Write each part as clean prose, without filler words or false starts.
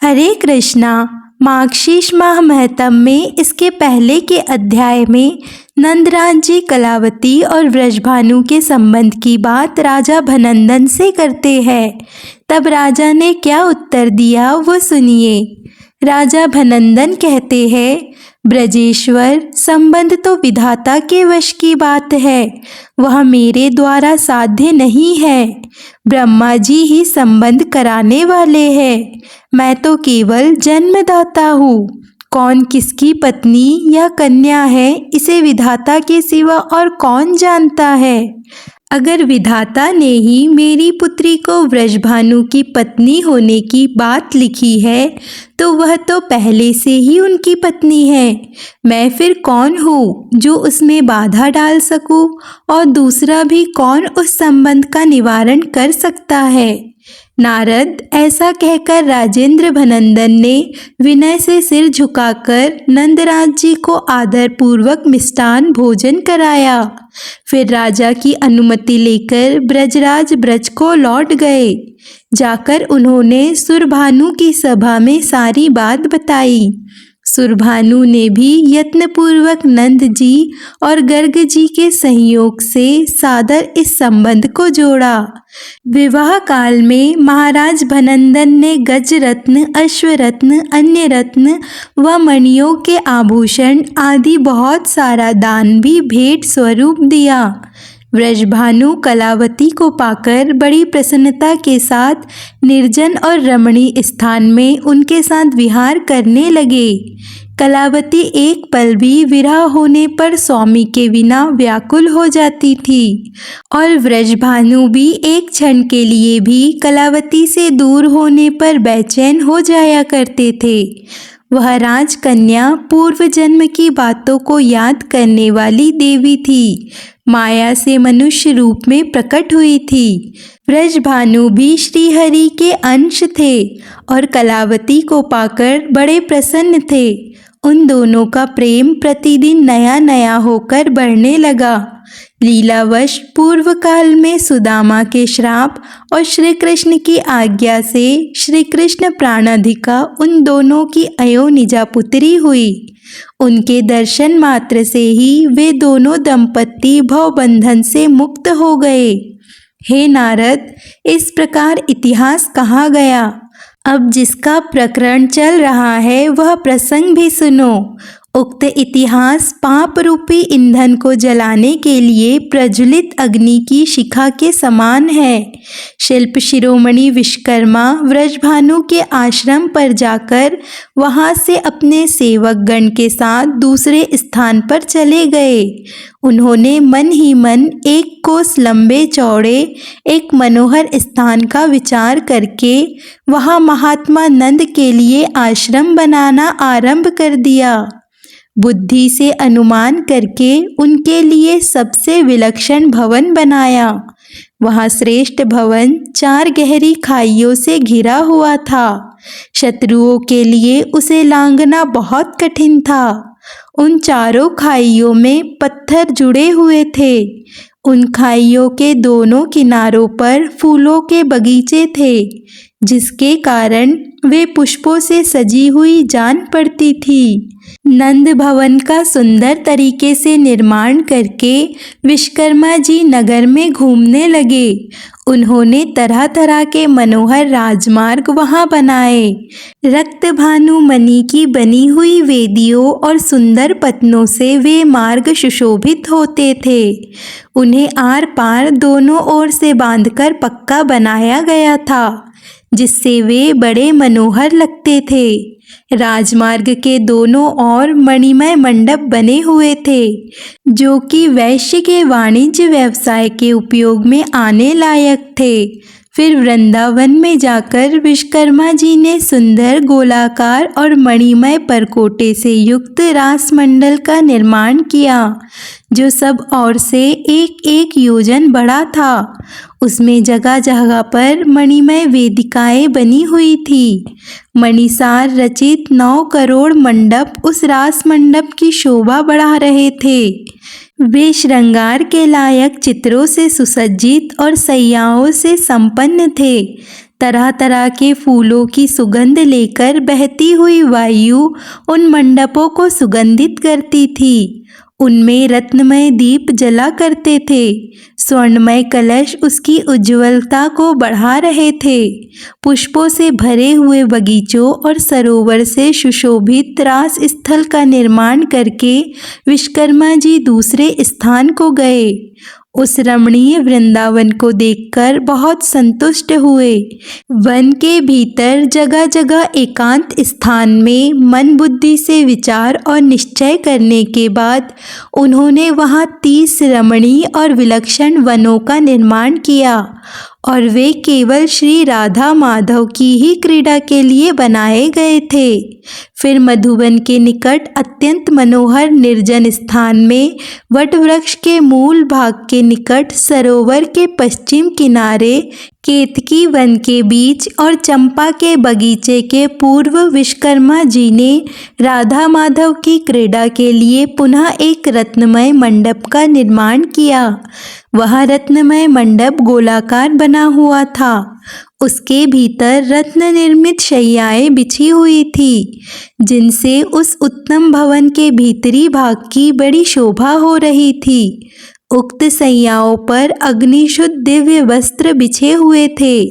हरे कृष्णा। मार्गशीर्ष माह महतम में इसके पहले के अध्याय में नंदराज जी कलावती और व्रजभानु के संबंध की बात राजा भनंदन से करते हैं। तब राजा ने क्या उत्तर दिया वो सुनिए। राजा भनंदन कहते हैं, ब्रजेश्वर, संबंध तो विधाता के वश की बात है, वह मेरे द्वारा साध्य नहीं है। ब्रह्मा जी ही संबंध कराने वाले हैं, मैं तो केवल जन्मदाता हूँ। कौन किसकी पत्नी या कन्या है, इसे विधाता के सिवा और कौन जानता है। अगर विधाता ने ही मेरी पुत्री को व्रजभानु की पत्नी होने की बात लिखी है, तो वह तो पहले से ही उनकी पत्नी है। मैं फिर कौन हूँ जो उसमें बाधा डाल सकूँ, और दूसरा भी कौन उस संबंध का निवारण कर सकता है। नारद, ऐसा कहकर राजेंद्र भनंदन ने विनय से सिर झुकाकर नंदराज जी को आदरपूर्वक मिष्टान भोजन कराया। फिर राजा की अनुमति लेकर ब्रजराज ब्रज को लौट गए। जाकर उन्होंने सुरभानु की सभा में सारी बात बताई। सुरभानु ने भी यत्नपूर्वक नंद जी और गर्ग जी के सहयोग से सादर इस संबंध को जोड़ा। विवाह काल में महाराज भनंदन ने गज रत्न, अश्वरत्न, अन्य रत्न व मणियों के आभूषण आदि बहुत सारा दान भी भेंट स्वरूप दिया। व्रजभानु कलावती को पाकर बड़ी प्रसन्नता के साथ निर्जन और रमणीय स्थान में उनके साथ विहार करने लगे। कलावती एक पल भी विरह होने पर स्वामी के बिना व्याकुल हो जाती थी, और व्रजभानु भी एक क्षण के लिए भी कलावती से दूर होने पर बेचैन हो जाया करते थे। वह राजकन्या पूर्व जन्म की बातों को याद करने वाली देवी थी, माया से मनुष्य रूप में प्रकट हुई थी। व्रजभानु भी श्रीहरि के अंश थे और कलावती को पाकर बड़े प्रसन्न थे। उन दोनों का प्रेम प्रतिदिन नया नया होकर बढ़ने लगा। लीलावश पूर्व काल में सुदामा के श्राप और श्री कृष्ण की आज्ञा से श्री कृष्ण प्राणाधिका उन दोनों की अयोनिजा पुत्री हुई। उनके दर्शन मात्र से ही वे दोनों दंपत्ति भवबंधन से मुक्त हो गए। हे नारद, इस प्रकार इतिहास कहा गया। अब जिसका प्रकरण चल रहा है वह प्रसंग भी सुनो। उक्त इतिहास पाप रूपी ईंधन को जलाने के लिए प्रज्वलित अग्नि की शिखा के समान है। शिल्प शिरोमणि विश्वकर्मा व्रजभानु के आश्रम पर जाकर वहां से अपने सेवक गण के साथ दूसरे स्थान पर चले गए। उन्होंने मन ही मन 1 कोस लंबे चौड़े एक मनोहर स्थान का विचार करके वहां महात्मा नंद के लिए आश्रम बनाना आरंभ कर दिया। बुद्धि से अनुमान करके उनके लिए सबसे विलक्षण भवन बनाया। वहाँ श्रेष्ठ भवन 4 गहरी खाइयों से घिरा हुआ था। शत्रुओं के लिए उसे लांघना बहुत कठिन था। उन चारों खाइयों में पत्थर जुड़े हुए थे। उन खाइयों के दोनों किनारों पर फूलों के बगीचे थे, जिसके कारण वे पुष्पों से सजी हुई जान पड़ती थी। नंद भवन का सुंदर तरीके से निर्माण करके विश्वकर्मा जी नगर में घूमने लगे। उन्होंने तरह तरह के मनोहर राजमार्ग वहां बनाए। रक्तभानु मणि की बनी हुई वेदियों और सुंदर पत्नों से वे मार्ग सुशोभित होते थे। उन्हें आर पार दोनों ओर से बांधकर पक्का बनाया गया था, जिससे वे बड़े मनोहर लगते थे। राजमार्ग के दोनों ओर मणिमय मंडप बने हुए थे, जो कि वैश्य के वाणिज्य व्यवसाय के उपयोग में आने लायक थे। फिर वृंदावन में जाकर विश्वकर्मा जी ने सुंदर गोलाकार और मणिमय परकोटे से युक्त रासमंडल का निर्माण किया, जो सब ओर से 1-1 योजन बड़ा था। उसमें जगह जगह पर मणिमय वेदिकाएं बनी हुई थी। मणिसार रचित 9 करोड़ मंडप उस रास मंडप की शोभा बढ़ा रहे थे। वे श्रृंगार के लायक चित्रों से सुसज्जित और सैयाओं से संपन्न थे। तरह तरह के फूलों की सुगंध लेकर बहती हुई वायु उन मंडपों को सुगंधित करती थी। उनमें रत्नमय दीप जला करते थे। स्वर्णमय कलश उसकी उज्ज्वलता को बढ़ा रहे थे। पुष्पों से भरे हुए बगीचों और सरोवर से सुशोभित रास स्थल का निर्माण करके विश्वकर्मा जी दूसरे स्थान को गए। उस रमणीय वृंदावन को देखकर बहुत संतुष्ट हुए। वन के भीतर जगह जगह एकांत स्थान में मन बुद्धि से विचार और निश्चय करने के बाद उन्होंने वहाँ 30 रमणीय और विलक्षण वनों का निर्माण किया और वे केवल श्री राधा माधव की ही क्रीड़ा के लिए बनाए गए थे। फिर मधुबन के निकट अत्यंत मनोहर निर्जन स्थान में वट वृक्ष के मूल भाग के निकट सरोवर के पश्चिम किनारे केतकी वन के बीच और चंपा के बगीचे के पूर्व विश्वकर्मा जी ने राधा माधव की क्रीड़ा के लिए पुनः एक रत्नमय मंडप का निर्माण किया। वह रत्नमय मंडप गोलाकार बना हुआ था। उसके भीतर रत्न निर्मित शैयाएं बिछी हुई थी, जिनसे उस उत्तम भवन के भीतरी भाग की बड़ी शोभा हो रही थी। उक्त सैयाओं पर अग्निशुद्ध दिव्य वस्त्र बिछे हुए थे।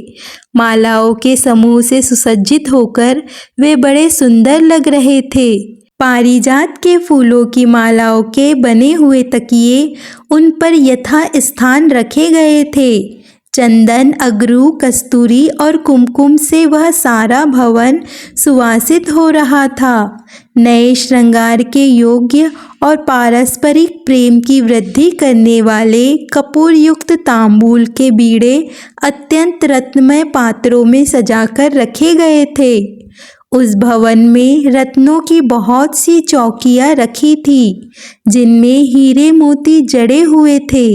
मालाओं के समूह से सुसज्जित होकर वे बड़े सुंदर लग रहे थे। पारिजात के फूलों की मालाओं के बने हुए तकिए उन पर यथा स्थान रखे गए थे। चंदन, अगरू, कस्तूरी और कुमकुम से वह सारा भवन सुवासित हो रहा था। नए श्रृंगार के योग्य और पारस्परिक प्रेम की वृद्धि करने वाले कपूर युक्त तांबूल के बीड़े अत्यंत रत्नमय पात्रों में सजाकर रखे गए थे। उस भवन में रत्नों की बहुत सी चौकियां रखी थी, जिनमें हीरे मोती जड़े हुए थे।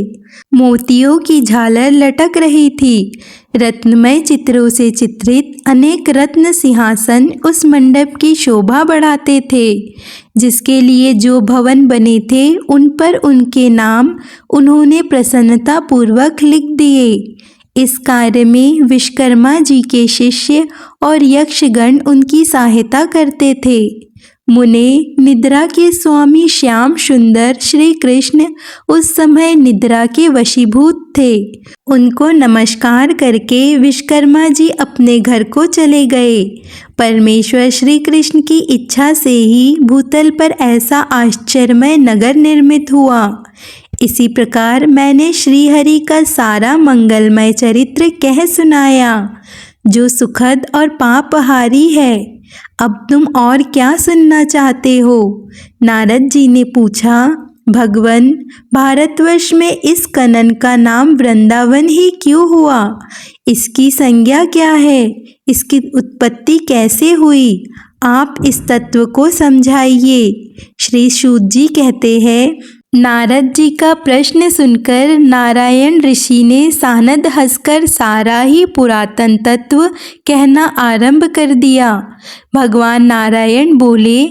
मोतियों की झालर लटक रही थी। रत्नमय चित्रों से चित्रित अनेक रत्न सिंहासन उस मंडप की शोभा बढ़ाते थे। जिसके लिए जो भवन बने थे उन पर उनके नाम उन्होंने प्रसन्नता पूर्वक लिख दिए। इस कार्य में विश्वकर्मा जी के शिष्य और यक्षगण उनकी सहायता करते थे। मुने, निद्रा के स्वामी श्याम सुंदर श्री कृष्ण उस समय निद्रा के वशीभूत थे। उनको नमस्कार करके विश्वकर्मा जी अपने घर को चले गए। परमेश्वर श्री कृष्ण की इच्छा से ही भूतल पर ऐसा आश्चर्यमय नगर निर्मित हुआ। इसी प्रकार मैंने श्रीहरि का सारा मंगलमय चरित्र कह सुनाया, जो सुखद और पापहारी है। अब तुम और क्या सुनना चाहते हो? नारद जी ने पूछा। भगवन, भारतवर्ष में इस कनन का नाम वृंदावन ही क्यों हुआ? इसकी संज्ञा क्या है? इसकी उत्पत्ति कैसे हुई? आप इस तत्व को समझाइए। श्री सूत जी कहते हैं, नारद जी का प्रश्न सुनकर नारायण ऋषि ने सानद हंसकर सारा ही पुरातन तत्व कहना आरंभ कर दिया। भगवान नारायण बोले,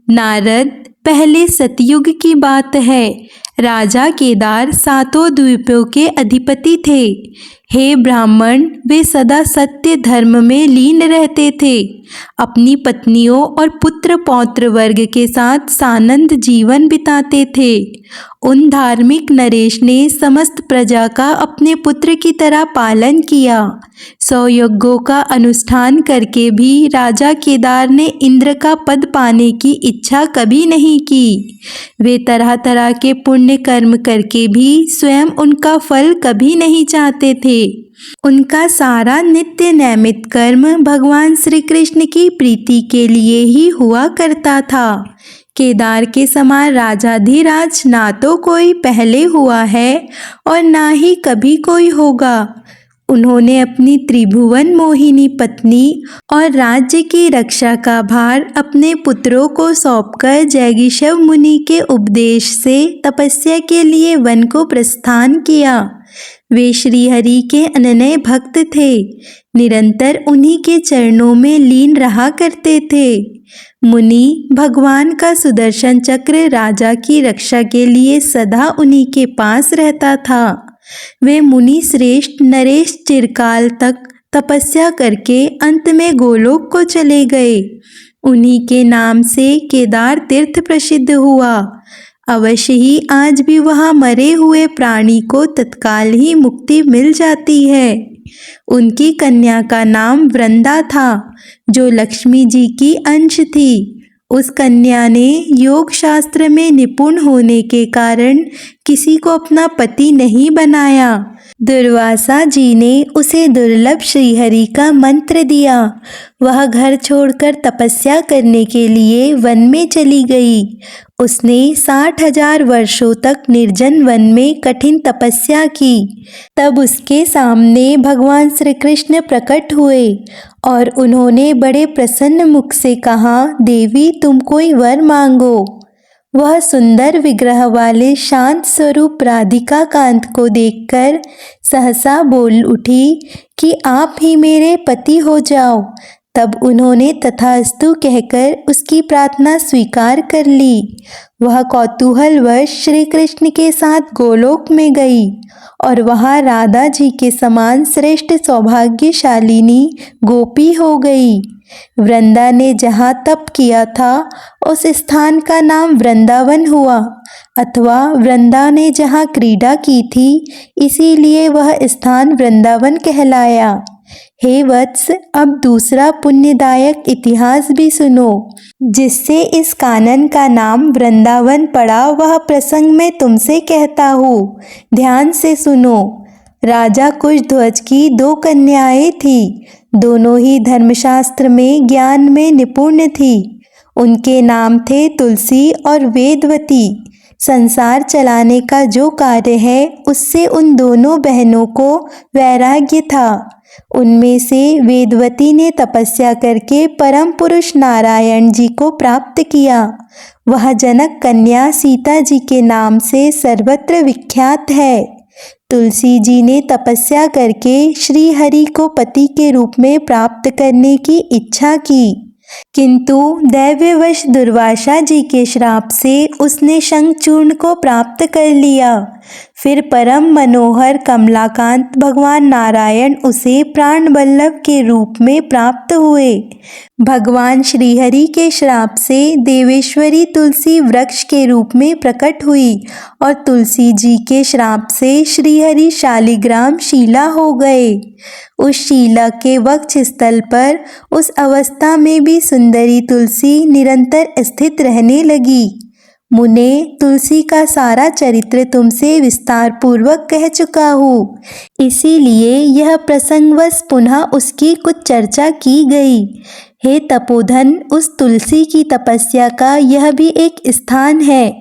नारद, पहले सतयुग की बात है। राजा केदार 7 द्वीपों के अधिपति थे। हे ब्राह्मण, वे सदा सत्य धर्म में लीन रहते थे। अपनी पत्नियों और पुत्र पौत्र वर्ग के साथ सानंद जीवन बिताते थे। उन धार्मिक नरेश ने समस्त प्रजा का अपने पुत्र की तरह पालन किया। 100 यज्ञों का अनुष्ठान करके भी राजा केदार ने इंद्र का पद पाने की इच्छा कभी नहीं की। वे तरह तरह के पुण्य कर्म करके भी स्वयं उनका फल कभी नहीं चाहते थे। उनका सारा नित्य नैमित कर्म भगवान श्री कृष्ण की प्रीति के लिए ही हुआ करता था। केदार के समान राजाधिराज ना तो कोई पहले हुआ है और ना ही कभी कोई होगा। उन्होंने अपनी त्रिभुवन मोहिनी पत्नी और राज्य की रक्षा का भार अपने पुत्रों को सौंपकर जैगीषव मुनि के उपदेश से तपस्या के लिए वन को प्रस्थान किया। वे श्रीहरि के अनन्य भक्त थे, निरंतर उन्हीं के चरणों में लीन रहा करते थे। मुनि भगवान का सुदर्शन चक्र राजा की रक्षा के लिए सदा उन्हीं के पास रहता था। वे मुनि श्रेष्ठ नरेश चिरकाल तक तपस्या करके अंत में गोलोक को चले गए। उन्हीं के नाम से केदार तीर्थ प्रसिद्ध हुआ। अवश्य ही आज भी वहाँ मरे हुए प्राणी को तत्काल ही मुक्ति मिल जाती है। उनकी कन्या का नाम वृंदा था, जो लक्ष्मी जी की अंश थी। उस कन्या ने योग शास्त्र में निपुण होने के कारण किसी को अपना पति नहीं बनाया। दुर्वासा जी ने उसे दुर्लभ श्रीहरि का मंत्र दिया। वह घर छोड़कर तपस्या करने के लिए वन में चली गई। उसने 60,000 वर्षों तक निर्जन वन में कठिन तपस्या की। तब उसके सामने भगवान श्री कृष्ण प्रकट हुए और उन्होंने बड़े प्रसन्न मुख से कहा, देवी तुम कोई वर मांगो। वह सुंदर विग्रह वाले शांत स्वरूप राधिका कांत को देखकर सहसा बोल उठी कि आप ही मेरे पति हो जाओ। तब उन्होंने तथास्तु कहकर उसकी प्रार्थना स्वीकार कर ली। वह कौतूहलवश श्री कृष्ण के साथ गोलोक में गई और वहाँ राधा जी के समान श्रेष्ठ सौभाग्यशालिनी गोपी हो गई। वृंदा ने जहाँ तप किया था उस स्थान का नाम वृंदावन हुआ, अथवा वृंदा ने जहाँ क्रीड़ा की थी इसीलिए वह स्थान वृंदावन कहलाया। हे वत्स, अब दूसरा पुण्यदायक इतिहास भी सुनो, जिससे इस कानन का नाम वृंदावन पड़ा। वह प्रसंग मैं तुमसे कहता हूँ, ध्यान से सुनो। राजा कुशध्वज की 2 कन्याएं थी। दोनों ही धर्मशास्त्र में ज्ञान में निपुण थी। उनके नाम थे तुलसी और वेदवती। संसार चलाने का जो कार्य है उससे उन दोनों बहनों को वैराग्य था। उनमें से वेदवती ने तपस्या करके परम पुरुष नारायण जी को प्राप्त किया। वह जनक कन्या सीता जी के नाम से सर्वत्र विख्यात है। तुलसी जी ने तपस्या करके श्री हरि को पति के रूप में प्राप्त करने की इच्छा की, किंतु दैव्यवश दुर्वासा जी के श्राप से उसने शंखचूर्ण को प्राप्त कर लिया। फिर परम मनोहर कमलाकांत भगवान नारायण उसे प्राण वल्लभ के रूप में प्राप्त हुए। भगवान श्रीहरि के श्राप से देवेश्वरी तुलसी वृक्ष के रूप में प्रकट हुई और तुलसी जी के श्राप से श्रीहरि शालिग्राम शीला हो गए। उस शीला के वक्ष स्थल पर उस अवस्था में भी सुंदरी तुलसी निरंतर स्थित रहने लगी। मुने, तुलसी का सारा चरित्र तुमसे विस्तार पूर्वक कह चुका हूँ, इसीलिए यह प्रसंगवश पुनः उसकी कुछ चर्चा की गई। हे तपोधन, उस तुलसी की तपस्या का यह भी एक स्थान है,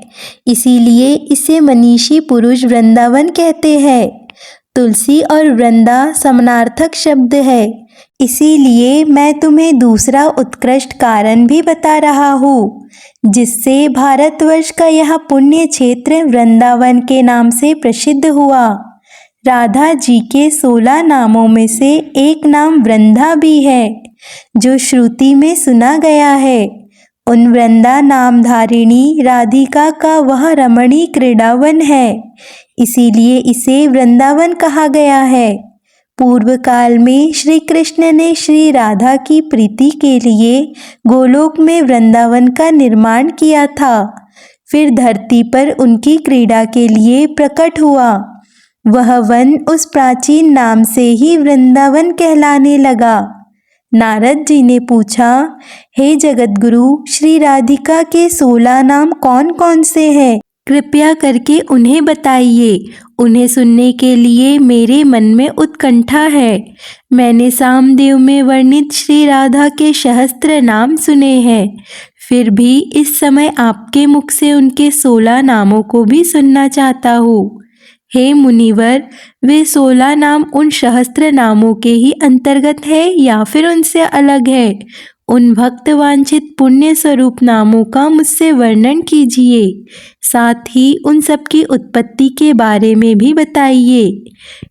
इसीलिए इसे मनीषी पुरुष वृंदावन कहते हैं। तुलसी और वृंदा समानार्थक शब्द है, इसीलिए मैं तुम्हें दूसरा उत्कृष्ट कारण भी बता रहा हूँ, जिससे भारतवर्ष का यह पुण्य क्षेत्र वृंदावन के नाम से प्रसिद्ध हुआ। राधा जी के 16 नामों में से एक नाम वृंदा भी है, जो श्रुति में सुना गया है। उन वृंदा नामधारिणी राधिका का वह रमणीय क्रीड़ावन है, इसीलिए इसे वृंदावन कहा गया है। पूर्व काल में श्री कृष्ण ने श्री राधा की प्रीति के लिए गोलोक में वृंदावन का निर्माण किया था। फिर धरती पर उनकी क्रीड़ा के लिए प्रकट हुआ। वह वन उस प्राचीन नाम से ही वृंदावन कहलाने लगा। नारद जी ने पूछा, हे जगतगुरु, श्री राधिका के 16 नाम कौन कौन से हैं? कृपया करके उन्हें बताइए। उन्हें सुनने के लिए मेरे मन में उत्कंठा है। मैंने सामदेव में वर्णित श्री राधा के सहस्त्र नाम सुने हैं, फिर भी इस समय आपके मुख से उनके 16 नामों को भी सुनना चाहता हूँ। हे मुनिवर, वे 16 नाम उन सहस्त्र नामों के ही अंतर्गत है या फिर उनसे अलग है? उन भक्त वांछित पुण्य स्वरूप नामों का मुझसे वर्णन कीजिए, साथ ही उन सब की उत्पत्ति के बारे में भी बताइए।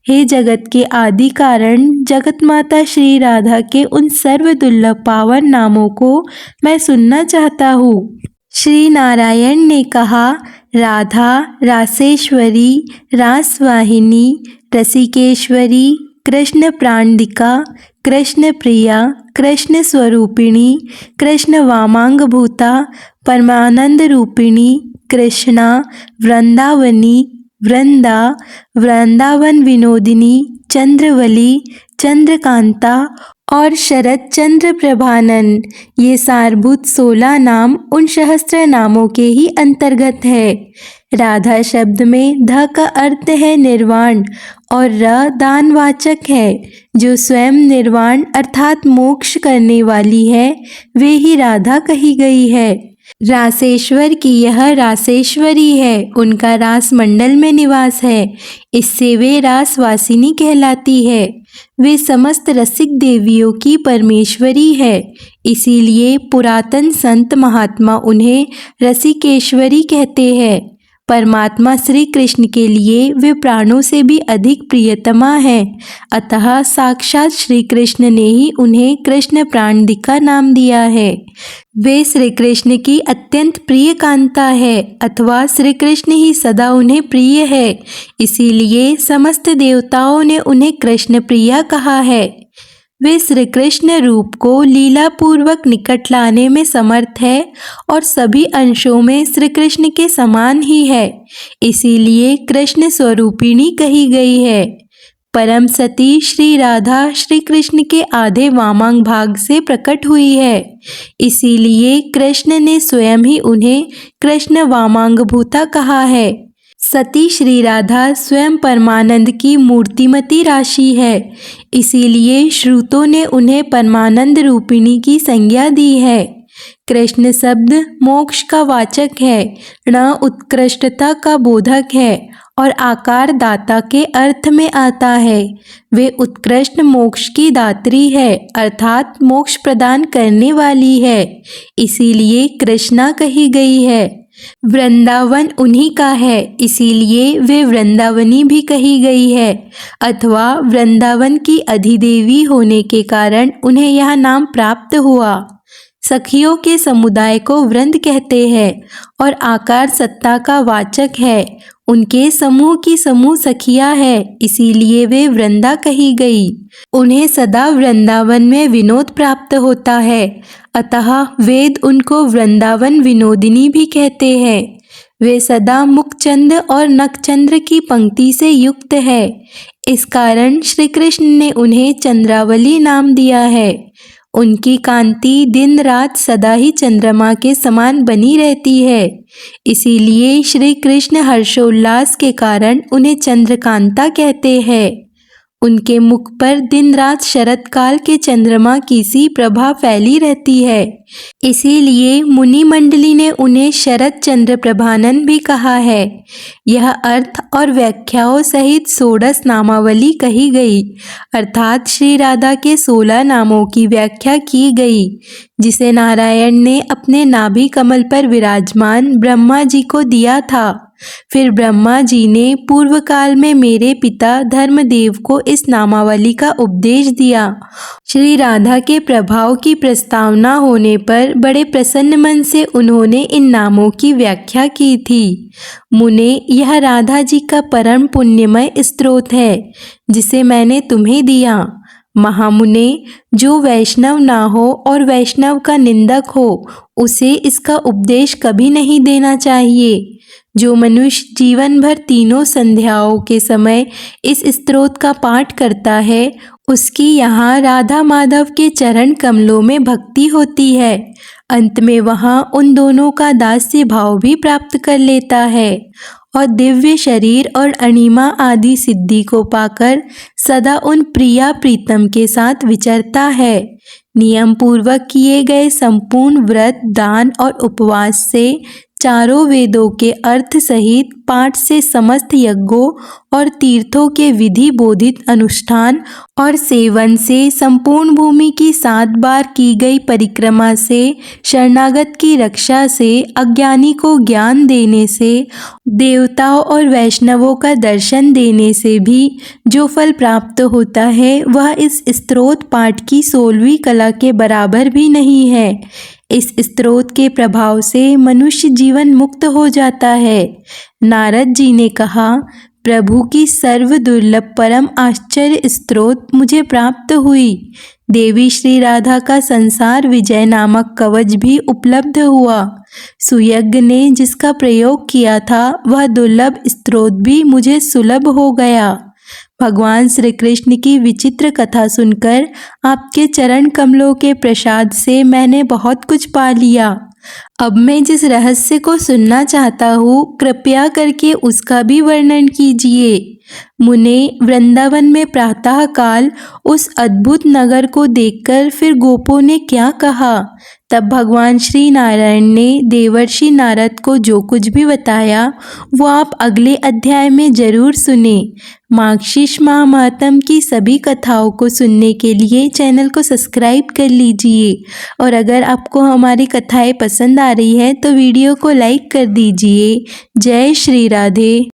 हे जगत के आदि कारण जगत माता श्री राधा के उन सर्व दुर्लभ पावन नामों को मैं सुनना चाहता हूँ। श्री नारायण ने कहा, राधा, रासेश्वरी, रासवाहिनी, रसिकेश्वरी, कृष्ण प्राणदिका, कृष्ण प्रिया, कृष्ण स्वरूपिणी, कृष्ण वामांगभूता, परमानंद रूपिणी, कृष्णा, वृंदावनी, वृंदा, वृंदावन विनोदिनी, चंद्रवली, चंद्रकांता और शरद चंद्र प्रभानन, ये सारभूत 16 नाम उन सहस्त्र नामों के ही अंतर्गत है। राधा शब्द में ध का अर्थ है निर्वाण और र दानवाचक है। जो स्वयं निर्वाण अर्थात मोक्ष करने वाली है, वे ही राधा कही गई है। रासेश्वर की यह रासेश्वरी है, उनका रास मंडल में निवास है, इससे वे रासवासिनी कहलाती है। वे समस्त रसिक देवियों की परमेश्वरी है, इसीलिए पुरातन संत महात्मा उन्हें रसिकेश्वरी कहते हैं। परमात्मा श्री कृष्ण के लिए वे प्राणों से भी अधिक प्रियतमा है, अतः साक्षात श्री कृष्ण ने ही उन्हें कृष्ण प्राणदिका नाम दिया है। वे श्री कृष्ण की अत्यंत प्रिय कांता है, अथवा श्री कृष्ण ही सदा उन्हें प्रिय है, इसीलिए समस्त देवताओं ने उन्हें कृष्ण प्रिया कहा है। वे श्री कृष्ण रूप को लीला पूर्वक निकट लाने में समर्थ है और सभी अंशों में श्री कृष्ण के समान ही है, इसीलिए कृष्ण स्वरूपिणी कही गई है। परम सती श्री राधा श्री कृष्ण के आधे वामांग भाग से प्रकट हुई है, इसीलिए कृष्ण ने स्वयं ही उन्हें कृष्ण वामांगभूता कहा है। सती श्री राधा स्वयं परमानंद की मूर्तिमती राशि है, इसीलिए श्रुतों ने उन्हें परमानंद रूपिणी की संज्ञा दी है। कृष्ण शब्द मोक्ष का वाचक है, न उत्कृष्टता का बोधक है और आकार दाता के अर्थ में आता है। वे उत्कृष्ट मोक्ष की दात्री है, अर्थात मोक्ष प्रदान करने वाली है, इसीलिए कृष्णा कही गई है। वृंदावन उन्हीं का है, इसीलिए वे वृंदावनी भी कही गई है, अथवा वृंदावन की अधिदेवी होने के कारण उन्हें यह नाम प्राप्त हुआ। सखियों के समुदाय को वृंद कहते हैं और आकार सत्ता का वाचक है। उनके समूह की समूह सखियां है, इसीलिए वे वृंदा कही गई। उन्हें सदा वृंदावन में विनोद प्राप्त होता है, अतः वेद उनको वृंदावन विनोदिनी भी कहते हैं। वे सदा मुखचंद और नखचंद्र की पंक्ति से युक्त है, इस कारण श्री कृष्ण ने उन्हें चंद्रावली नाम दिया है। उनकी कांति दिन रात सदा ही चंद्रमा के समान बनी रहती है, इसीलिए श्री कृष्ण हर्षोल्लास के कारण उन्हें चंद्रकांता कहते हैं। उनके मुख पर दिन रात शरत काल के चंद्रमा की सी प्रभा फैली रहती है, इसीलिए मुनि मंडली ने उन्हें शरद चंद्र प्रभानन भी कहा है। यह अर्थ और व्याख्याओं सहित 16 नामावली कही गई, अर्थात श्री राधा के 16 नामों की व्याख्या की गई, जिसे नारायण ने अपने नाभि कमल पर विराजमान ब्रह्मा जी को दिया था। फिर ब्रह्मा जी ने पूर्व काल में मेरे पिता धर्मदेव को इस नामावली का उपदेश दिया। श्री राधा के प्रभाव की प्रस्तावना होने पर बड़े प्रसन्न मन से उन्होंने इन नामों की व्याख्या की थी। मुने, यह राधा जी का परम पुण्यमय स्तोत्र है, जिसे मैंने तुम्हें दिया। महामुने, जो वैष्णव ना हो और वैष्णव का निंदक हो, उसे इसका उपदेश कभी नहीं देना चाहिए। जो मनुष्य जीवन भर तीनों संध्याओं के समय इस स्तोत्र का पाठ करता है, उसकी यहाँ राधा माधव के चरण कमलों में भक्ति होती है। अंत में वहाँ उन दोनों का दास्य भाव भी प्राप्त कर लेता है और दिव्य शरीर और अणिमा आदि सिद्धि को पाकर सदा उन प्रिया प्रीतम के साथ विचरता है। नियम पूर्वक किए गए संपूर्ण व्रत, दान और उपवास से, चारों वेदों के अर्थ सहित पाठ से, समस्त यज्ञों और तीर्थों के विधि बोधित अनुष्ठान और सेवन से, संपूर्ण भूमि की 7 बार की गई परिक्रमा से, शरणागत की रक्षा से, अज्ञानी को ज्ञान देने से, देवताओं और वैष्णवों का दर्शन देने से भी जो फल प्राप्त होता है, वह इस स्तोत्र पाठ की 16वीं कला के बराबर भी नहीं है। इस स्तोत्र के प्रभाव से मनुष्य जीवन मुक्त हो जाता है। नारद जी ने कहा, प्रभु की सर्व दुर्लभ परम आश्चर्य स्तोत्र मुझे प्राप्त हुई। देवी श्री राधा का संसार विजय नामक कवच भी उपलब्ध हुआ। सुयज्ञ ने जिसका प्रयोग किया था वह दुर्लभ स्तोत्र भी मुझे सुलभ हो गया। भगवान श्री कृष्ण की विचित्र कथा सुनकर आपके चरण कमलों के प्रसाद से मैंने बहुत कुछ पा लिया। अब मैं जिस रहस्य को सुनना चाहता हूँ, कृपया करके उसका भी वर्णन कीजिए। मुने, वृंदावन में प्रातः काल उस अद्भुत नगर को देखकर फिर गोपों ने क्या कहा? तब भगवान श्री नारायण ने देवर्षि नारद को जो कुछ भी बताया वो आप अगले अध्याय में जरूर सुने। मार्गशीर्ष महात्म्य की सभी कथाओं को सुनने के लिए चैनल को सब्सक्राइब कर लीजिए और अगर आपको हमारी कथाएं पसंद आ रही है तो वीडियो को लाइक कर दीजिए। जय श्री राधे।